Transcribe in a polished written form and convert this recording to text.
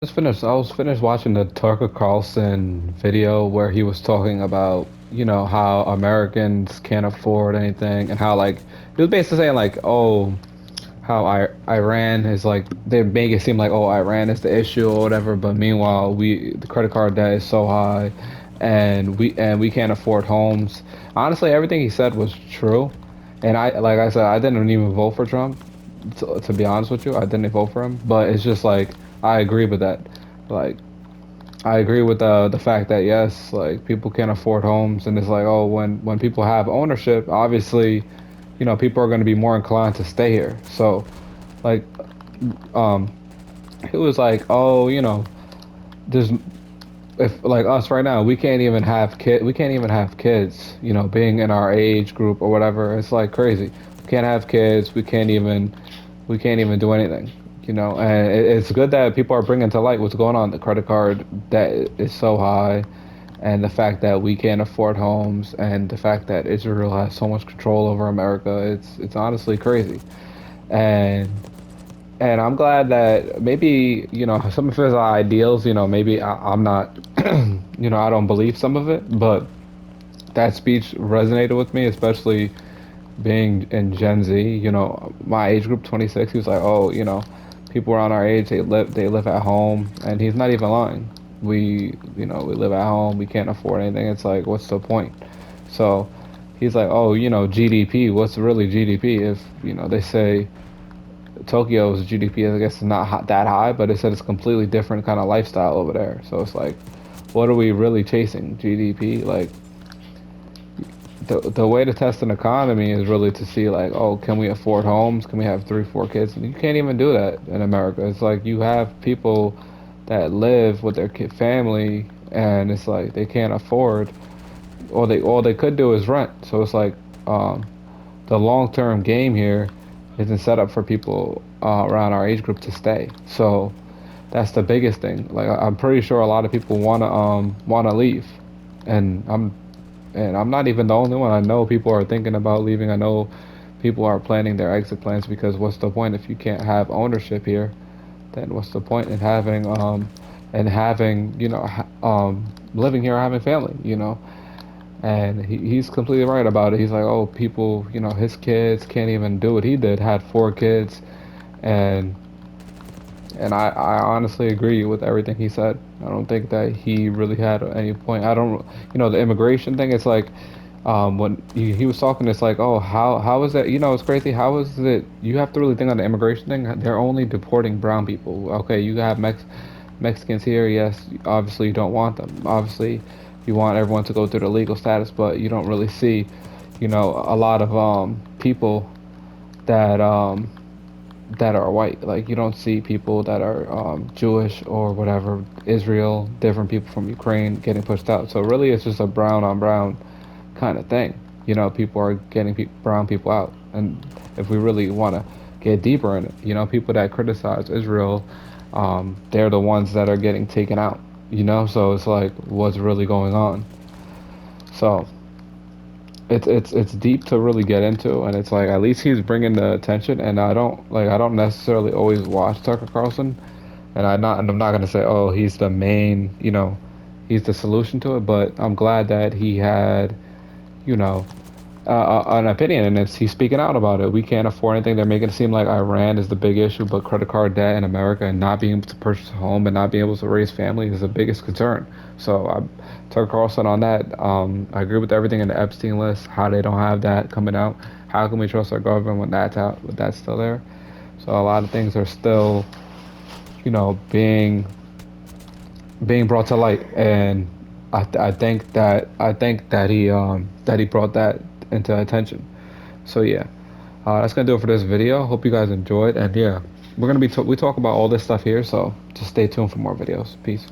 I was finished watching the Tucker Carlson video where he was talking about, how Americans can't afford anything and how he was basically saying how Iran is they make it seem like, oh, Iran is the issue or whatever, but meanwhile the credit card debt is so high and we can't afford homes. Honestly, everything he said was true. And like I said, I didn't even vote for Trump. To be honest with you, I didn't vote for him, but it's just I agree with that. Like I agree with the fact that yes, people can't afford homes, and it's like, oh, when people have ownership, obviously, people are going to be more inclined to stay here. So like um, it was like, oh, there's if like us right now, we can't even have kids, being in our age group or whatever. It's like crazy. We can't have kids. We can't even do anything. And it's good that people are bringing to light what's going on. The credit card debt is so high, and the fact that we can't afford homes, and the fact that Israel has so much control over America. It's honestly crazy. And I'm glad that maybe, some of his ideals, maybe I'm not, I don't believe some of it, but that speech resonated with me, especially being in Gen Z, my age group, 26. He was like, oh, people around our age, they live at home, and he's not even lying. We live at home, we can't afford anything. It's like, what's the point? So he's like, oh, GDP, what's really GDP if, they say Tokyo's GDP, I guess, is not that high, but it said it's completely different kind of lifestyle over there. So it's like, what are we really chasing? GDP? Like, the way to test an economy is really to see like, oh, can we afford homes? Can we have three, four kids? And you can't even do that in America. It's like you have people that live with their kid family, and it's like they can't afford, or they all they could do is rent. So it's like, um, the long-term game here isn't set up for people around our age group to stay. So that's the biggest thing. Like I'm pretty sure a lot of people wanna leave, and I'm not even the only one. I know people are thinking about leaving. I know people are planning their exit plans because what's the point if you can't have ownership here? Then what's the point in having living here or having family? And he's completely right about it. He's like, oh, people, his kids can't even do what he did. Had four kids, and I honestly agree with everything he said. I don't think that he really had any point. I don't, the immigration thing. It's like, when he was talking, it's like, oh, how is that? It's crazy. How is it? You have to really think on the immigration thing. They're only deporting brown people. Okay, you have Mexicans here. Yes, obviously you don't want them. Obviously, you want everyone to go through the legal status, but you don't really see, a lot of people that that are white. Like you don't see people that are Jewish or whatever, Israel, different people from Ukraine getting pushed out. So really, it's just a brown on brown kind of thing. People are getting brown people out, and if we really want to get deeper in it, people that criticize Israel, they're the ones that are getting taken out. So it's like, what's really going on? So it's deep to really get into, and it's like at least he's bringing the attention. And I don't necessarily always watch Tucker Carlson, and I'm not gonna say, oh, he's the main, he's the solution to it. But I'm glad that he had, you know an opinion, and he's speaking out about it. We can't afford anything. They're making it seem like Iran is the big issue, but credit card debt in America and not being able to purchase a home and not being able to raise family is the biggest concern. So Tucker Carlson on that. I agree with everything in the Epstein list. How they don't have that coming out. How can we trust our government when that's out? When that's still there? So a lot of things are still, being brought to light, and I think that he brought that into attention. So yeah, that's gonna do it for this video. Hope you guys enjoyed, and yeah, we talk about all this stuff here. So just stay tuned for more videos. Peace.